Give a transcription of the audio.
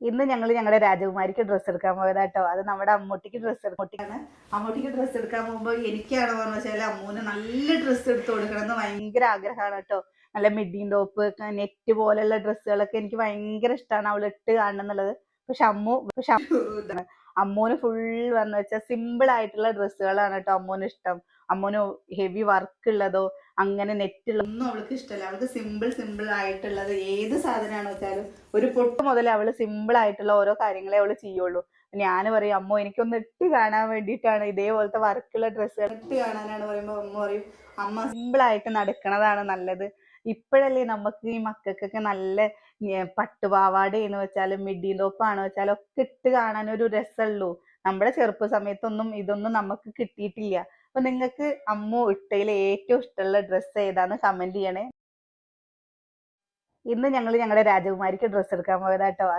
ഇന്ന് ഞങ്ങൾ ഞങ്ങളുടെ രാജകുമാരിക്ക് ഡ്രസ്സ് എടുക്കാൻ പോയതാട്ടോ. അത് നമ്മുടെ അമ്മൂട്ടിക്ക് അമ്മൂട്ടിക്ക് ഡ്രസ്സ് എടുക്കാൻ പോകുമ്പോൾ എനിക്കാണ് പറഞ്ഞു വെച്ചാൽ അമ്മൂന് നല്ല ഡ്രസ്സ് എടുത്ത് കൊടുക്കണം എന്ന് ഭയങ്കര ആഗ്രഹമാണ് കേട്ടോ. നല്ല മിഡിയും ടോപ്പ് നെറ്റ് പോലെയുള്ള ഡ്രസ്സുകളൊക്കെ എനിക്ക് ഭയങ്കര ഇഷ്ടമാണ് അവൾ ഇട്ട് കാണണം എന്നുള്ളത്. പക്ഷെ അമ്മൂന് ഫുൾ വന്നു വെച്ചാൽ സിമ്പിൾ ആയിട്ടുള്ള ഡ്രസ്സുകളാണ് കേട്ടോ അമ്മൂന് ഇഷ്ടം. അമ്മൂന് ഹെവി വർക്ക് ഉള്ളതോ അങ്ങനെ നെറ്റുള്ള ഒന്നും അവൾക്ക് ഇഷ്ടമല്ല. അവൾക്ക് സിമ്പിൾ ആയിട്ടുള്ളത് ഏത് സാധനമാണെന്ന് വെച്ചാലും ഒരു പൊട്ട് മുതൽ അവള് സിമ്പിൾ ആയിട്ടുള്ള ഓരോ കാര്യങ്ങളെ അവള് ചെയ്യുള്ളൂ. ഞാൻ പറയും അമ്മോ എനിക്കൊന്ന് ഇട്ട് കാണാൻ വേണ്ടിയിട്ടാണ്, ഇതേപോലത്തെ വർക്കുള്ള ഡ്രസ്സുകൾ ഇട്ട് കാണാനാണ് പറയുമ്പോൾ അമ്മ പറയും അമ്മ സിമ്പിൾ ആയിട്ട് നടക്കണതാണ് നല്ലത്. ഇപ്പോഴല്ലേ നമുക്ക് ഈ മക്കൾക്കൊക്കെ നല്ല പട്ടുപാവാട എന്ന് വെച്ചാലും മിഡി ടോപ്പാണ് വെച്ചാലും ഒക്കെ ഇട്ട് കാണാൻ ഒരു രസമുള്ളൂ. നമ്മുടെ ചെറുപ്പ സമയത്തൊന്നും ഇതൊന്നും നമുക്ക് കിട്ടിയിട്ടില്ല. അപ്പൊ നിങ്ങൾക്ക് അമ്മു ഇട്ടയിൽ ഏറ്റവും ഇഷ്ടമുള്ള ഡ്രസ്സ് ഏതാന്ന് കമന്റ് ചെയ്യണേ. ഇന്ന് ഞങ്ങൾ ഞങ്ങളുടെ രാജകുമാരിക്ക് ഡ്രസ്സ് എടുക്കാൻ പോയതാട്ടോ.